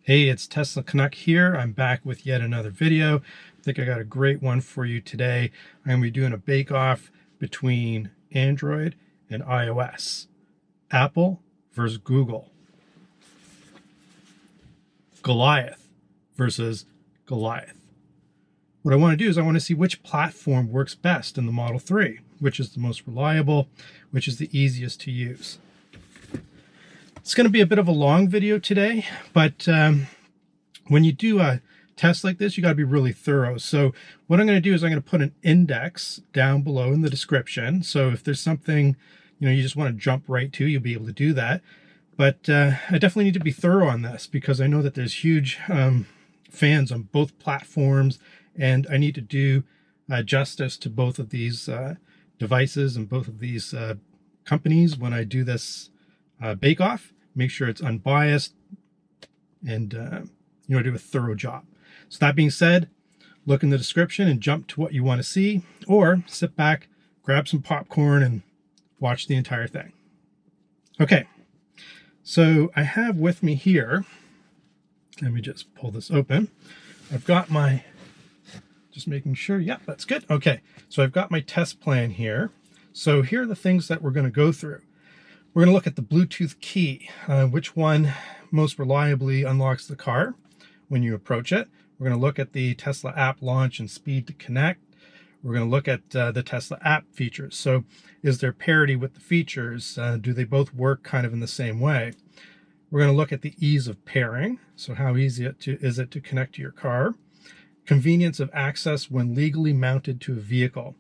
Hey, it's Tesla Canuck here. I'm back with yet another video. I think I got a great one for you today. I'm going to be doing a bake-off between Android and iOS. Apple versus Google. Goliath versus Goliath. What I want to do is I want to see which platform works best in the Model 3, which is the most reliable, which is the easiest to use. It's going to be a bit of a long video today, but when you do a test like this, you got to be really thorough. So what I'm going to do is I'm going to put an index down below in the description. So if there's something, you just want to jump right to, you'll be able to do that. But I definitely need to be thorough on this because I know that there's huge fans on both platforms, and I need to do justice to both of these devices and both of these companies when I do this bake-off. Make sure it's unbiased and do a thorough job. So that being said, look in the description and jump to what you want to see, or sit back, grab some popcorn and watch the entire thing. Okay, so I have with me here, let me just pull this open. I've got my, just making sure, yeah, that's good. Okay, so I've got my test plan here. So here are the things that we're going to go through. We're going to look at the Bluetooth key, which one most reliably unlocks the car when you approach it. We're going to look at the Tesla app launch and speed to connect. We're going to look at the Tesla app features. So is there parity with the features? Do they both work kind of in the same way? We're going to look at the ease of pairing. So how easy is it to connect to your car? Convenience of access when legally mounted to a vehicle.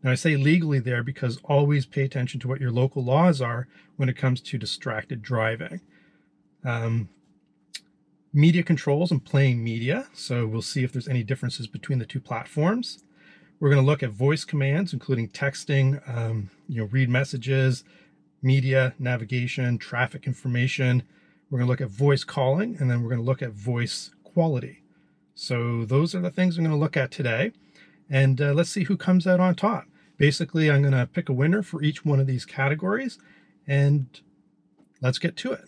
Now I say legally there because always pay attention to what your local laws are when it comes to distracted driving. Media controls and playing media. So we'll see if there's any differences between the two platforms. We're going to look at voice commands, including texting, read messages, media, navigation, traffic information. We're going to look at voice calling, and then we're going to look at voice quality. So those are the things I'm going to look at today. And let's see who comes out on top. Basically, I'm going to pick a winner for each one of these categories, and let's get to it.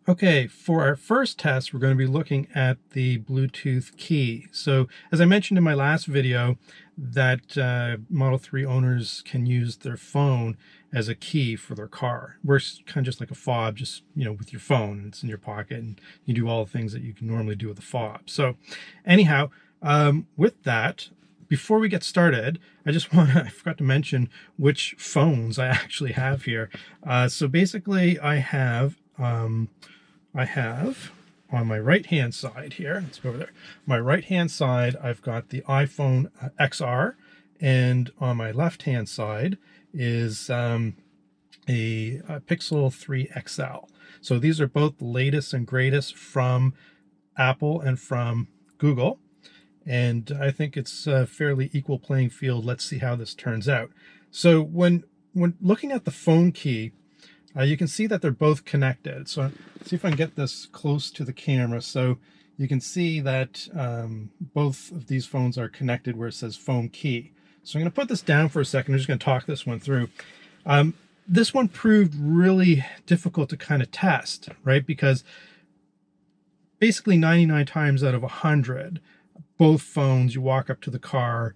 Okay, for our first test, we're going to be looking at the Bluetooth key. So as I mentioned in my last video, that Model 3 owners can use their phone as a key for their car. Works kind of just like a fob, just, with your phone. It's in your pocket, and you do all the things that you can normally do with a fob. So anyhow, with that, before we get started, I forgot to mention which phones I actually have here. So basically I have on my right-hand side here, let's go over there. My right-hand side, I've got the iPhone XR, and on my left-hand side is a Pixel 3 XL. So these are both the latest and greatest from Apple and from Google. And I think it's a fairly equal playing field. Let's see how this turns out. So when looking at the phone key, you can see that they're both connected. So let's see if I can get this close to the camera. So you can see that both of these phones are connected where it says phone key. So I'm going to put this down for a second. I'm just going to talk this one through. This one proved really difficult to kind of test, right? Because basically 99 times out of 100, both phones, you walk up to the car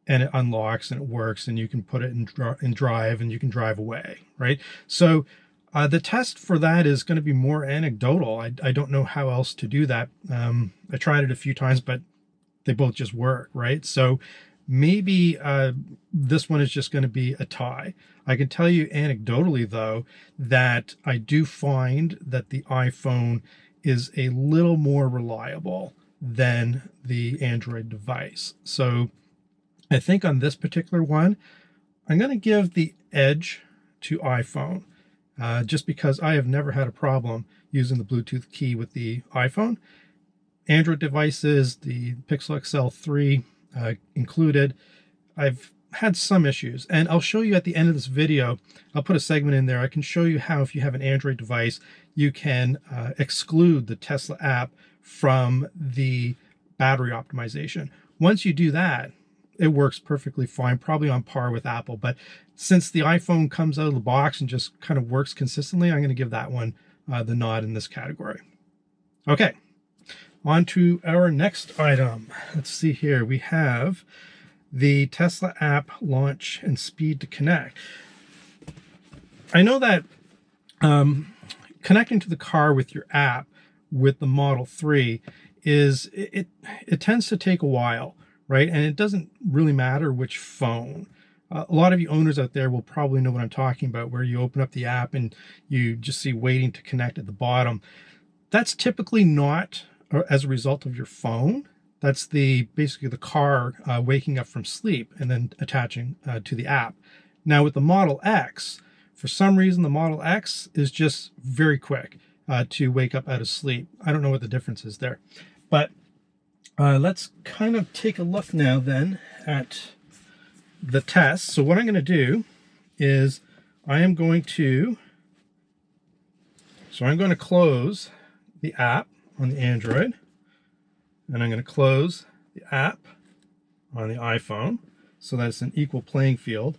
and it unlocks and it works, and you can put it in drive and you can drive away, right? So the test for that is going to be more anecdotal. I don't know how else to do that. I tried it a few times, but they both just work, right? So maybe this one is just going to be a tie. I can tell you anecdotally, though, that I do find that the iPhone is a little more reliable than the Android device. So I think on this particular one, I'm going to give the edge to iPhone, just because I have never had a problem using the Bluetooth key with the iPhone. Android devices, the Pixel XL 3 included, I've had some issues, and I'll show you at the end of this video. I'll put a segment in there. I can show you how, if you have an Android device, you can exclude the Tesla app from the battery optimization. Once you do that, it works perfectly fine, probably on par with Apple. But since the iPhone comes out of the box and just kind of works consistently, I'm going to give that one the nod in this category. Okay, on to our next item. Let's see here. We have the Tesla app launch and speed to connect. I know that connecting to the car with your app with the Model 3 it tends to take a while, right? And it doesn't really matter which phone. A lot of you owners out there will probably know what I'm talking about, where you open up the app and you just see waiting to connect at the bottom. That's typically not as a result of your phone. That's basically the car waking up from sleep and then attaching to the app. Now with the Model X, for some reason the Model X is just very quick to wake up out of sleep. I don't know what the difference is there. But let's kind of take a look now then at the test. So what I'm going to do is I'm going to close the app on the Android, and I'm going to close the app on the iPhone so that it's an equal playing field.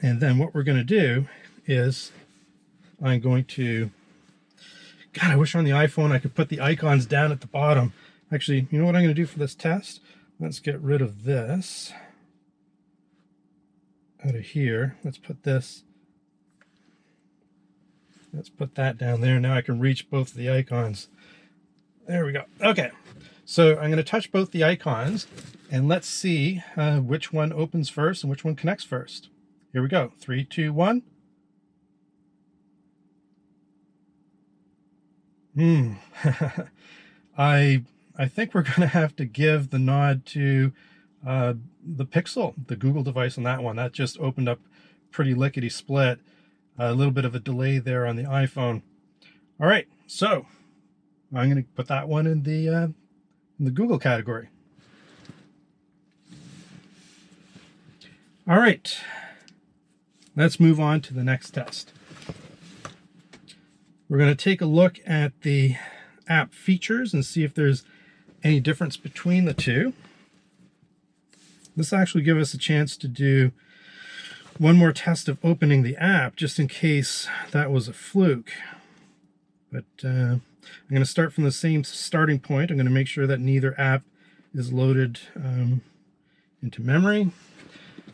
And then what we're going to do is I'm going to, God, I wish on the iPhone I could put the icons down at the bottom. Actually, you know what I'm going to do for this test? Let's get rid of this out of here. Let's put that down there. Now I can reach both of the icons. There we go. Okay, so I'm going to touch both the icons and let's see which one opens first and which one connects first. Here we go. 3, 2, 1. I think we're going to have to give the nod to the Pixel, the Google device on that one. That just opened up pretty lickety-split. A little bit of a delay there on the iPhone. All right, so I'm going to put that one in the Google category. All right, let's move on to the next test. We're going to take a look at the app features and see if there's any difference between the two. This actually gives us a chance to do one more test of opening the app, just in case that was a fluke. But I'm going to start from the same starting point. I'm going to make sure that neither app is loaded into memory.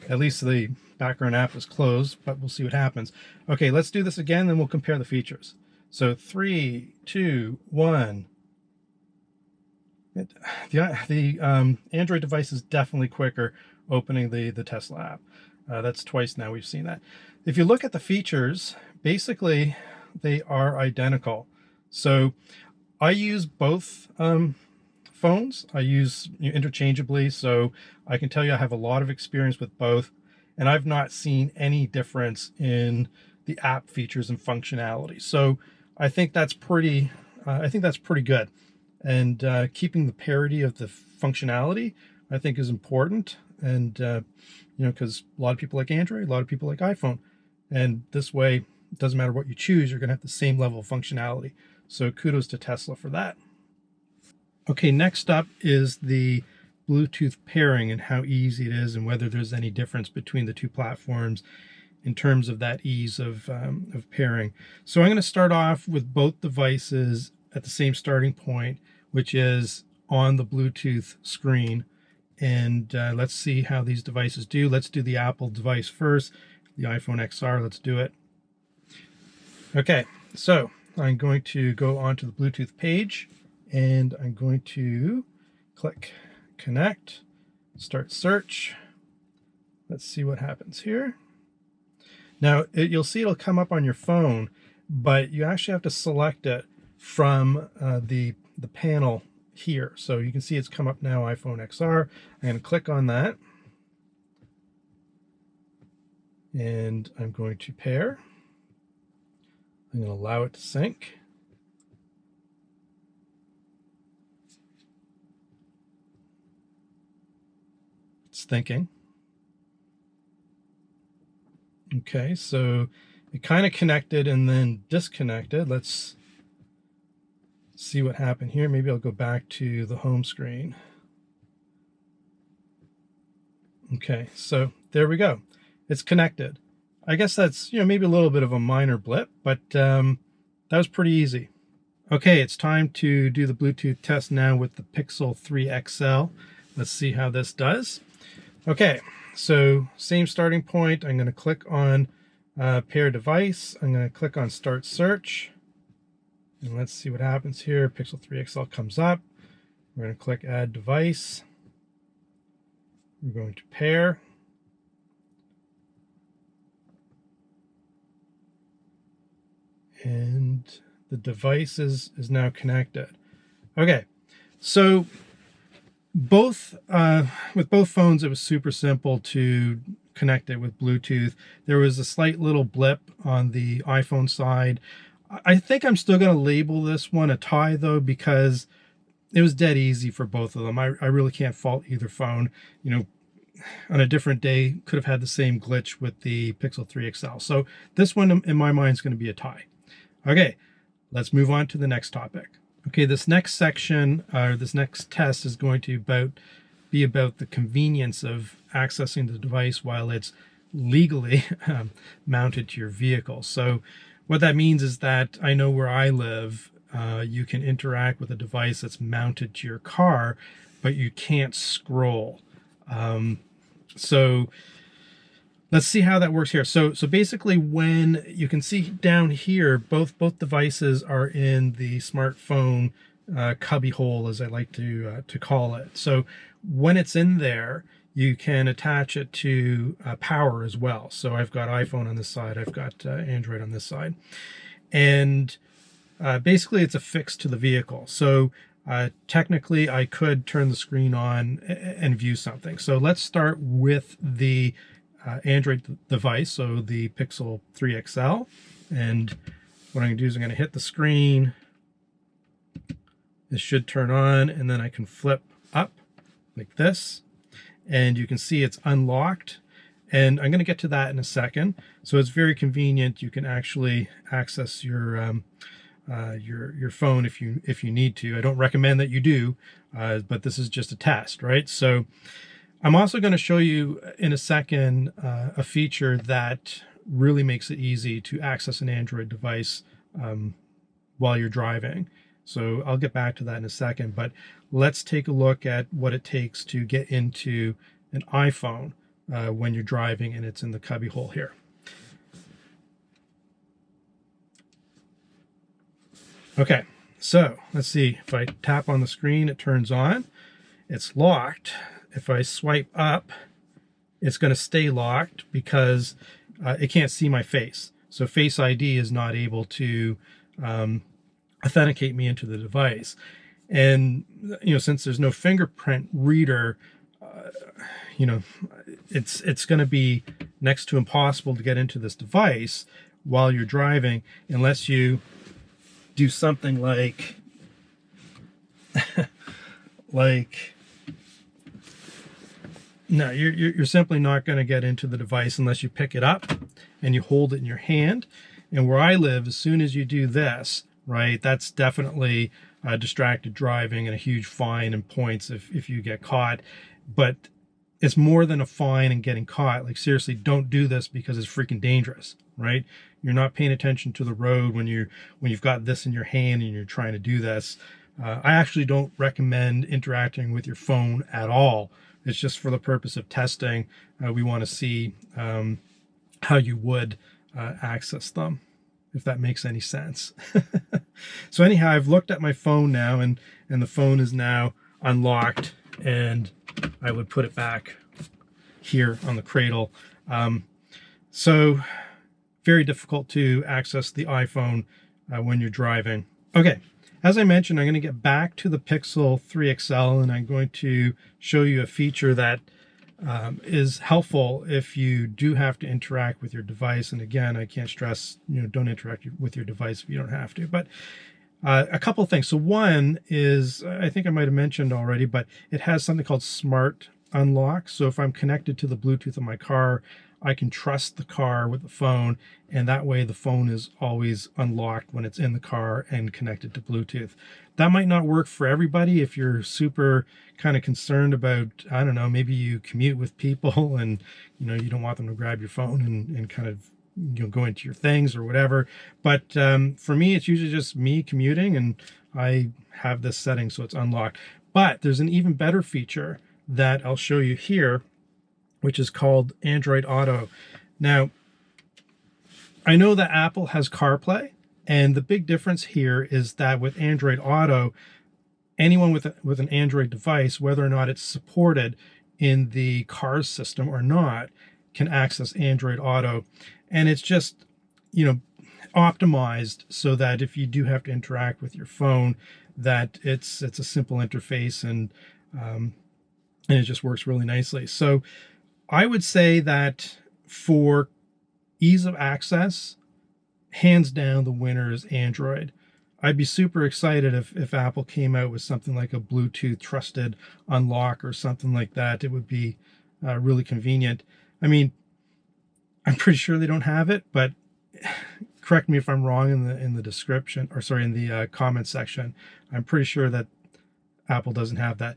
At least the background app is closed, but we'll see what happens. Okay, let's do this again, then we'll compare the features. So 3, 2, 1. The Android device is definitely quicker opening the Tesla app. That's twice now we've seen that. If you look at the features, basically they are identical. So I use both phones. I use interchangeably, so I can tell you I have a lot of experience with both, and I've not seen any difference in the app features and functionality. So I think that's pretty good. And keeping the parity of the functionality, I think, is important. And because a lot of people like Android, a lot of people like iPhone, and this way, it doesn't matter what you choose, you're going to have the same level of functionality. So kudos to Tesla for that. Okay, next up is the Bluetooth pairing and how easy it is, and whether there's any difference between the two platforms in terms of that ease of pairing. So I'm going to start off with both devices at the same starting point, which is on the Bluetooth screen. And let's see how these devices do. Let's do the Apple device first, the iPhone XR. Let's do it. Okay, so I'm going to go onto the Bluetooth page, and I'm going to click Connect, start search. Let's see what happens here. Now, you'll see it'll come up on your phone, but you actually have to select it from the panel here. So you can see it's come up now, iPhone XR. I'm going to click on that, and I'm going to pair. I'm going to allow it to sync. It's thinking. Okay, so it kind of connected and then disconnected. Let's see what happened here. Maybe I'll go back to the home screen. Okay, so there we go. It's connected. I guess that's, maybe a little bit of a minor blip, but that was pretty easy. Okay, it's time to do the Bluetooth test now with the Pixel 3 XL. Let's see how this does. Okay, so same starting point. I'm going to click on pair device. I'm going to click on start search. And let's see what happens here. Pixel 3 XL comes up. We're going to click add device. We're going to pair. And the device is now connected. Okay, so with both phones, it was super simple to connect it with Bluetooth. There was a slight little blip on the iPhone side. I think I'm still going to label this one a tie though, because it was dead easy for both of them. I really can't fault either phone. You know, on a different day, could have had the same glitch with the Pixel 3 XL. So this one in my mind is going to be a tie. Okay, let's move on to the next topic. Okay, this next section, or this next test is going to be about the convenience of accessing the device while it's legally mounted to your vehicle. So what that means is that I know where I live, you can interact with a device that's mounted to your car, but you can't scroll. So let's see how that works here. So basically, when you can see down here, both devices are in the smartphone cubby hole, as I like to call it. So when it's in there, you can attach it to power as well. So I've got iPhone on this side, I've got Android on this side, and basically it's affixed to the vehicle. So technically, I could turn the screen on and view something. So let's start with the Android device, so the Pixel 3 XL. And what I'm going to do is I'm going to hit the screen. This should turn on, and then I can flip up like this. And you can see it's unlocked. And I'm going to get to that in a second. So it's very convenient. You can actually access your phone if you need to. I don't recommend that you do, but this is just a test, right? So I'm also going to show you in a second a feature that really makes it easy to access an Android device while you're driving. So I'll get back to that in a second, but let's take a look at what it takes to get into an iPhone when you're driving and it's in the cubby hole here. Okay, so let's see. If I tap on the screen, it turns on. It's locked. If I swipe up, it's going to stay locked because it can't see my face. So Face ID is not able to authenticate me into the device. And, you know, since there's no fingerprint reader, you know, it's going to be next to impossible to get into this device while you're driving unless you do something like no, you're simply not going to get into the device unless you pick it up and you hold it in your hand. And where I live, as soon as you do this, right, that's definitely distracted driving and a huge fine and points if you get caught. But it's more than a fine and getting caught. Like, seriously, don't do this because it's freaking dangerous, right? You're not paying attention to the road when you've got this in your hand and you're trying to do this. I actually don't recommend interacting with your phone at all. It's just for the purpose of testing. We want to see how you would access them, if that makes any sense. So anyhow, I've looked at my phone now, and the phone is now unlocked, and I would put it back here on the cradle. So very difficult to access the iPhone when you're driving. Okay, as I mentioned, I'm going to get back to the Pixel 3 XL, and I'm going to show you a feature that is helpful if you do have to interact with your device. And again, I can't stress, you know, don't interact with your device if you don't have to. But a couple of things. So one is, I think I might have mentioned already, but it has something called Smart Unlock. So if I'm connected to the Bluetooth of my car, I can trust the car with the phone, and that way the phone is always unlocked when it's in the car and connected to Bluetooth. That might not work for everybody if you're super kind of concerned about, maybe you commute with people and, you know, you don't want them to grab your phone and kind of go into your things or whatever. But for me, it's usually just me commuting, and I have this setting so it's unlocked. But there's an even better feature that I'll show you here, which is called Android Auto. Now, I know that Apple has CarPlay, and the big difference here is that with Android Auto, anyone with an Android device, whether or not it's supported in the Cars system or not, can access Android Auto. And it's just, optimized so that if you do have to interact with your phone, that it's a simple interface, and it just works really nicely. So I would say that for ease of access, hands down, the winner is Android. I'd be super excited if Apple came out with something like a Bluetooth trusted unlock or something like that. It would be really convenient. I mean, I'm pretty sure they don't have it, but correct me if I'm wrong in the description, or sorry, in the comment section. I'm pretty sure that Apple doesn't have that.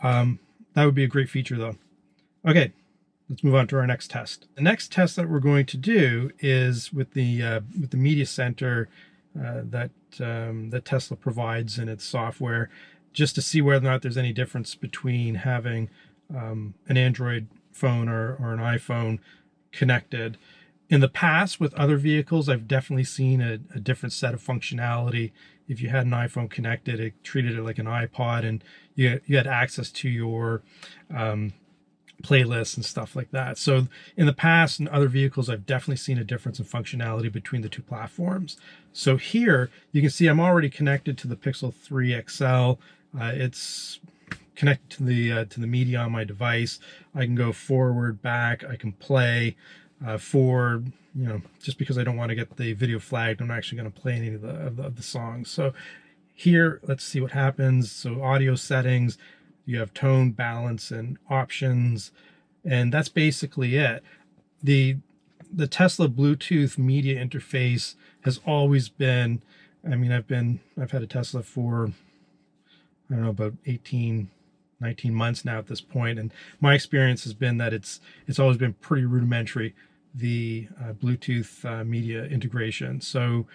That would be a great feature, though. Okay, let's move on to our next test. The next test that we're going to do is with the media center that Tesla provides in its software, just to see whether or not there's any difference between having an Android phone or an iPhone connected. In the past, with other vehicles, I've definitely seen a different set of functionality. If you had an iPhone connected, it treated it like an iPod, and you had access to your playlists and stuff like that. So in the past, in other vehicles, I've definitely seen a difference in functionality between the two platforms. So here you can see I'm already connected to the Pixel 3 XL. It's connected to the media on my device. I can go forward, back, I can play. For just because I don't want to get the video flagged, I'm not actually going to play any of the songs. So here, let's see what happens. So audio settings, you have tone, balance, and options, and that's basically it. The Tesla Bluetooth media interface has always been, I mean, I've had a Tesla for, I don't know, about 19 months now at this point, and my experience has been that it's always been pretty rudimentary, the Bluetooth media integration. So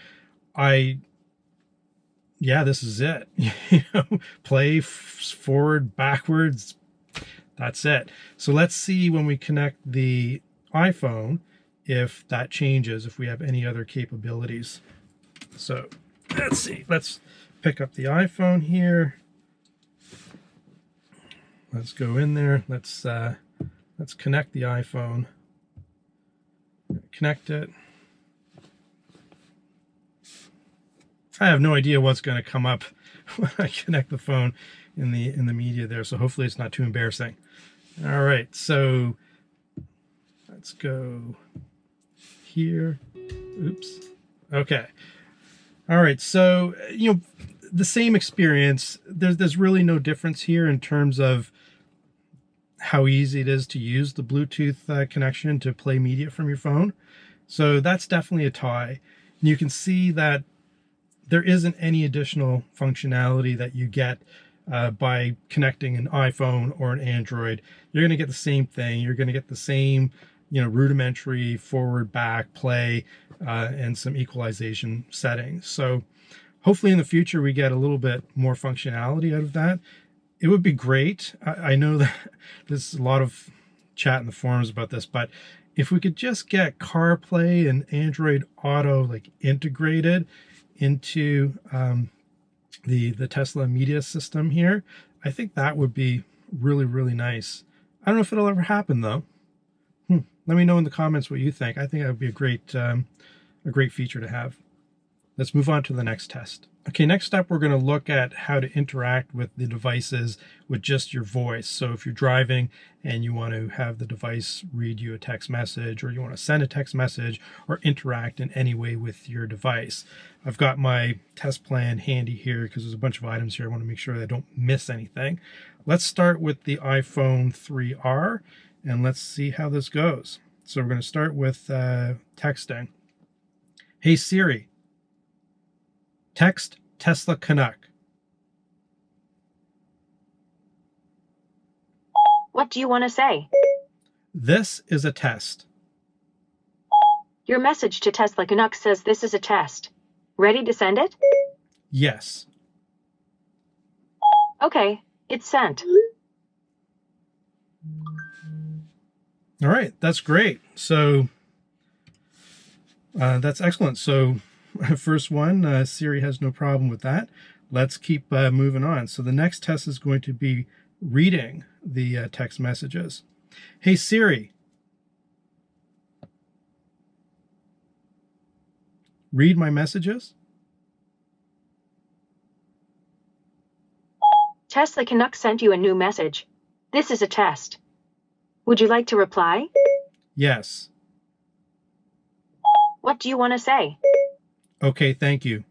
this is it. Play forward, backwards, that's it. So let's see when we connect the iPhone if that changes, if we have any other capabilities. So let's see, let's pick up the iPhone here. Let's go in there. Let's connect the iPhone. Connect it. I have no idea what's going to come up when I connect the phone in the media there. So hopefully it's not too embarrassing. All right, so let's go here. Oops. Okay. All right. So the same experience. There's really no difference here in terms of how easy it is to use the Bluetooth connection to play media from your phone. So that's definitely a tie. And you can see that there isn't any additional functionality that you get by connecting an iPhone or an Android. You're going to get the same thing. You're going to get the same, rudimentary forward, back, play, and some equalization settings. So hopefully in the future we get a little bit more functionality out of that. It would be great. I know that there's a lot of chat in the forums about this, but if we could just get CarPlay and Android Auto integrated into the Tesla media system here, I think that would be really, really nice. I don't know if it'll ever happen though. Let me know in the comments what you think. I think that would be a great feature to have. Let's move on to the next test. Okay, next up, we're going to look at how to interact with the devices with just your voice. So if you're driving and you want to have the device read you a text message, or you want to send a text message or interact in any way with your device. I've got my test plan handy here because there's a bunch of items here. I want to make sure that I don't miss anything. Let's start with the iPhone 3R and let's see how this goes. So we're going to start with texting. Hey Siri, text Tesla Canuck. What do you want to say? This is a test. Your message to Tesla Canuck says this is a test. Ready to send it? Yes. Okay, it's sent. All right, that's great. So that's excellent. So first one, Siri has no problem with that. Let's keep moving on. So the next test is going to be reading the text messages. Hey Siri, read my messages. Tesla Canuck sent you a new message. This is a test. Would you like to reply? Yes. What do you want to say? Okay, thank you.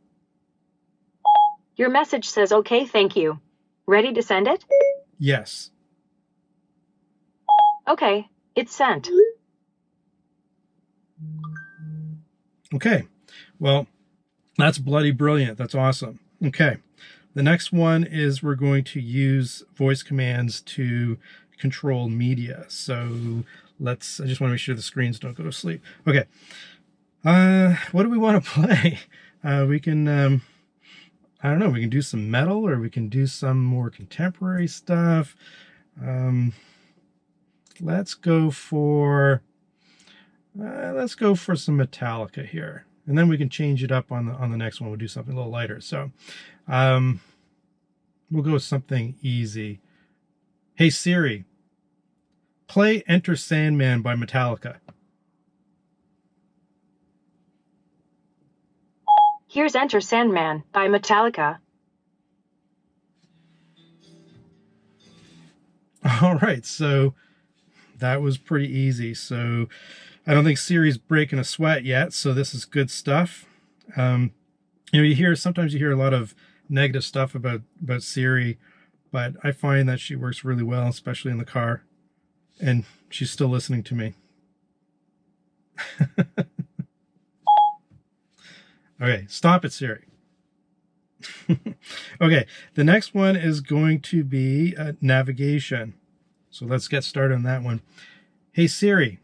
Your message says okay, thank you. Ready to send it? Yes. Okay, it's sent. Okay, well, that's bloody brilliant. That's awesome. Okay, the next one is we're going to use voice commands to control media. So I just want to make sure the screens don't go to sleep. Okay, what do we want to play? We can, I don't know, we can do some metal or we can do some more contemporary stuff. Let's go for some Metallica here, and then we can change it up on the next one. We'll do something a little lighter. So we'll go with something easy. Hey Siri, play Enter Sandman by Metallica. Here's Enter Sandman by Metallica. All right, so that was pretty easy. So I don't think Siri's breaking a sweat yet, so this is good stuff. Sometimes you hear a lot of negative stuff about Siri, but I find that she works really well, especially in the car, and she's still listening to me. Okay, stop it, Siri. Okay, the next one is going to be navigation. So let's get started on that one. Hey Siri,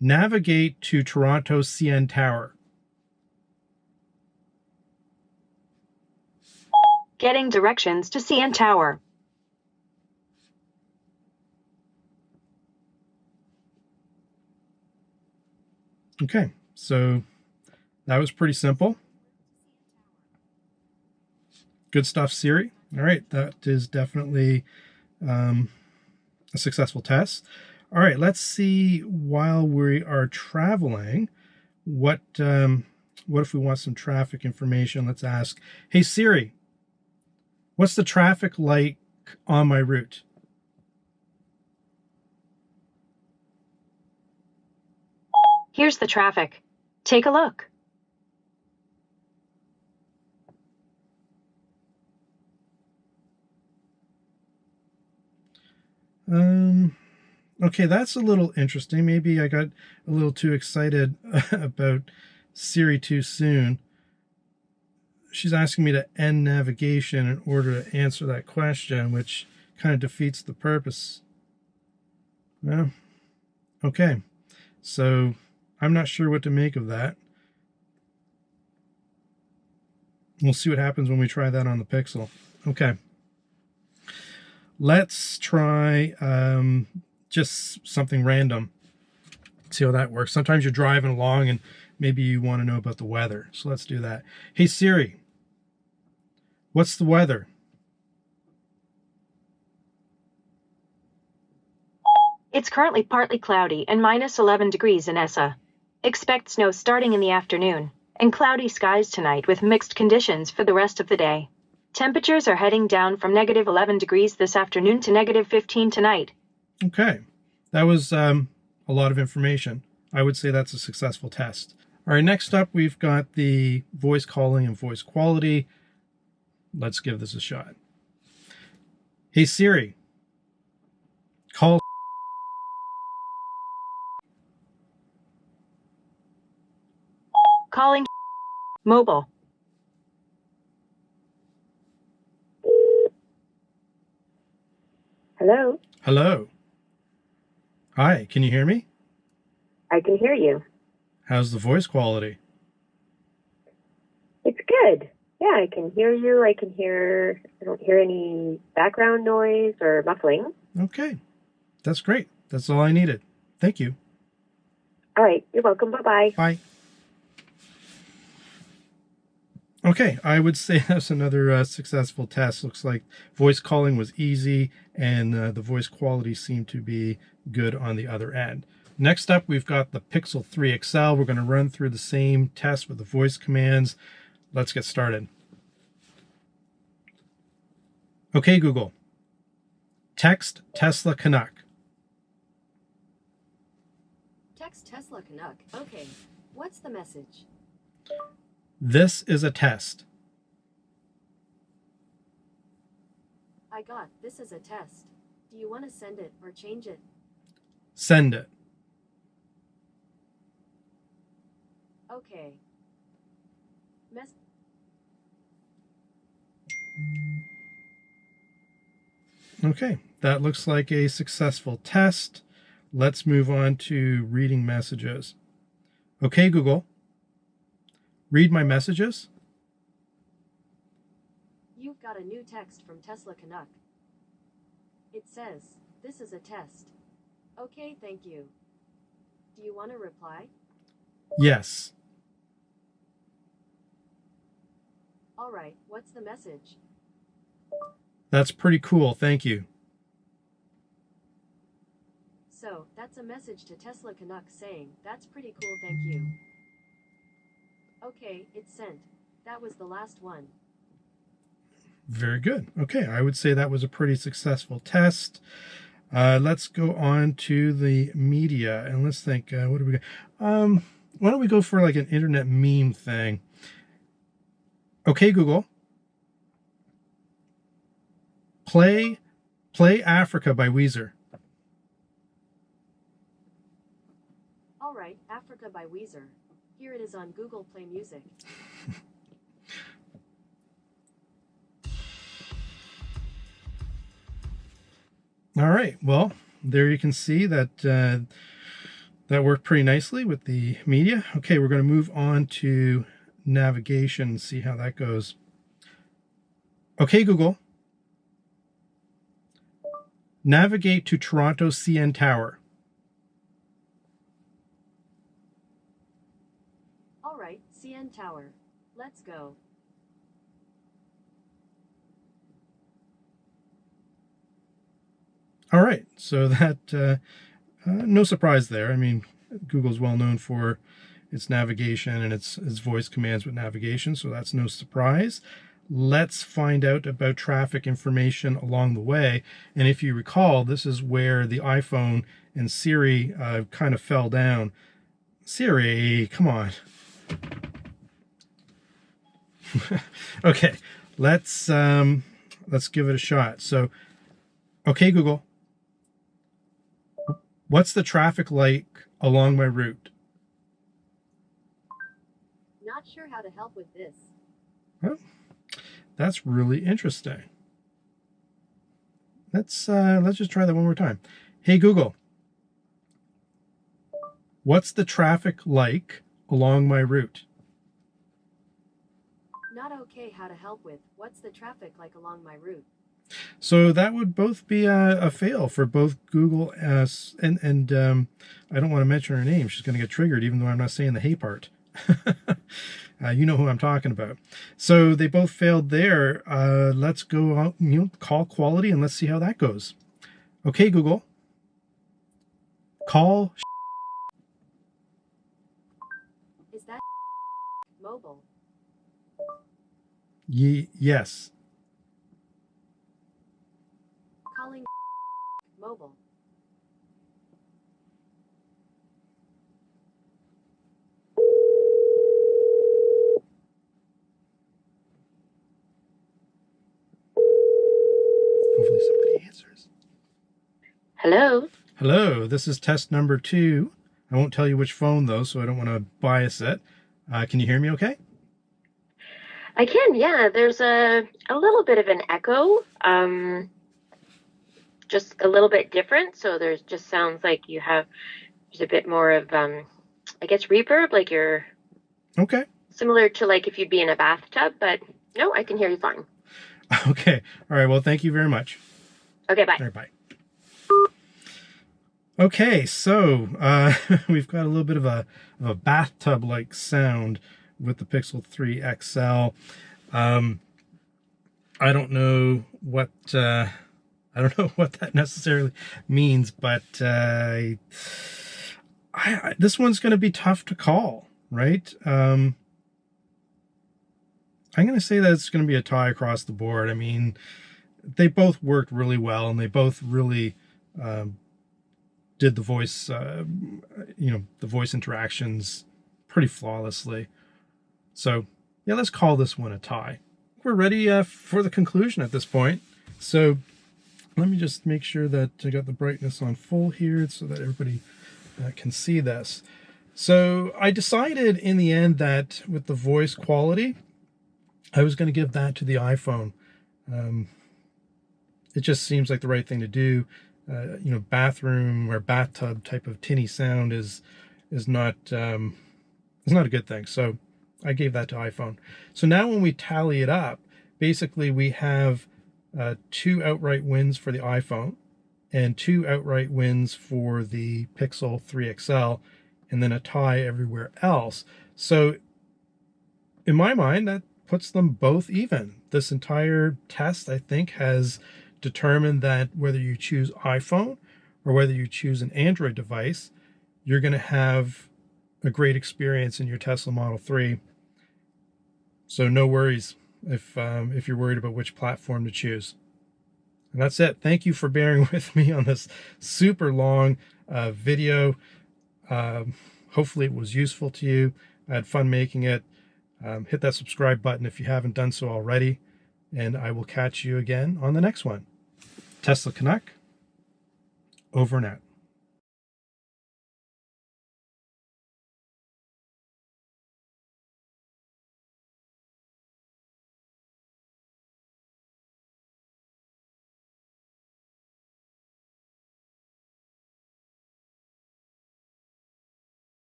navigate to Toronto CN Tower. Getting directions to CN Tower. Okay, so that was pretty simple. Good stuff, Siri. All right, that is definitely a successful test. All right, let's see, while we are traveling, what if we want some traffic information? Let's ask, hey Siri, what's the traffic like on my route? Here's the traffic. Take a look. Okay, that's a little interesting. Maybe I got a little too excited about Siri too soon. She's asking me to end navigation in order to answer that question, which kind of defeats the purpose. Well, okay. So I'm not sure what to make of that. We'll see what happens when we try that on the Pixel. Okay. Let's try just something random. See how that works. Sometimes you're driving along and maybe you want to know about the weather. So let's do that. Hey Siri, what's the weather? It's currently partly cloudy and minus 11 degrees in ESA. Expect snow starting in the afternoon, and cloudy skies tonight with mixed conditions for the rest of the day. Temperatures are heading down from negative 11 degrees this afternoon to negative 15 tonight. Okay, that was a lot of information. I would say that's a successful test. All right, next up we've got the voice calling and voice quality. Let's give this a shot. Hey Siri, call. Calling mobile. Hello? Hello. Hi, can you hear me? I can hear you. How's the voice quality? It's good. Yeah, I can hear you. I don't hear any background noise or muffling. Okay, that's great. That's all I needed. Thank you. All right, you're welcome. Bye-bye. Bye. Okay, I would say that's another successful test. Looks like voice calling was easy and the voice quality seemed to be good on the other end. Next up, we've got the Pixel 3 XL. We're going to run through the same test with the voice commands. Let's get started. Okay, Google. Text Tesla Canuck. Text Tesla Canuck. Okay, what's the message? This is a test. I got this is a test. Do you want to send it or change it? Send it. Okay. Okay, that looks like a successful test. Let's move on to reading messages. Okay, Google. Read my messages. You've got a new text from Tesla Canuck. It says, this is a test. Okay, thank you. Do you want to reply? Yes. All right, what's the message? That's pretty cool, thank you. So, that's a message to Tesla Canuck saying, that's pretty cool, thank you. Okay, it's sent. That was the last one. Very good. Okay, I would say that was a pretty successful test. Let's go on to the media and let's think, what do we got? Why don't we go for like an internet meme thing? Okay, Google. Play Africa by Weezer. All right, Africa by Weezer. Here it is on Google Play Music. All right, well, there you can see that that worked pretty nicely with the media. Okay, we're going to move on to navigation and see how that goes. Okay, Google. Navigate to Toronto CN Tower. All right, CN Tower. Let's go. All right, so that no surprise there. I mean, Google's well known for its navigation and its voice commands with navigation, so that's no surprise. Let's find out about traffic information along the way. And if you recall, this is where the iPhone and Siri kind of fell down. Siri, come on. Okay, let's give it a shot. So, okay, Google. What's the traffic like along my route? Not sure how to help with this. Well, that's really interesting. Let's just try that one more time. Hey Google, what's the traffic like along my route? Not okay how to help with. What's the traffic like along my route? So that would both be a fail for both Google and I don't want to mention her name. She's going to get triggered even though I'm not saying the hey part. You know who I'm talking about. So they both failed there. Let's go out, call quality and let's see how that goes. Okay, Google. Call. Is that mobile? Yes. Calling mobile. Hopefully somebody answers. Hello? Hello, this is test number 2. I won't tell you which phone though, so I don't want to bias it. Can you hear me okay? I can, yeah. There's a little bit of an echo, just a little bit different. So there's just sounds like there's a bit more of I guess, reverb, like you're Okay. similar to like if you'd be in a bathtub, but no, I can hear you fine. Okay. All right. Well, thank you very much. Okay, bye. All right, bye. Okay, so we've got a little bit of a bathtub-like sound with the Pixel 3 XL. I don't know what that necessarily means, but this one's going to be tough to call, right? I'm going to say that it's going to be a tie across the board. I mean, they both worked really well, and they both really did the voice, the voice interactions pretty flawlessly. So yeah, let's call this one a tie. We're ready for the conclusion at this point. So let me just make sure that I got the brightness on full here so that everybody can see this. So I decided in the end that with the voice quality, I was going to give that to the iPhone. It just seems like the right thing to do. Bathroom or bathtub type of tinny sound is not a good thing. So I gave that to iPhone. So now when we tally it up, basically we have 2 outright wins for the iPhone and 2 outright wins for the Pixel 3 XL, and then a tie everywhere else. So in my mind, that puts them both even. This entire test, I think, has determined that whether you choose iPhone or whether you choose an Android device, you're going to have a great experience in your Tesla Model 3. So no worries if you're worried about which platform to choose. And that's it. Thank you for bearing with me on this super long video. Hopefully it was useful to you. I had fun making it. Hit that subscribe button if you haven't done so already. And I will catch you again on the next one. Tesla Canuck, over and out.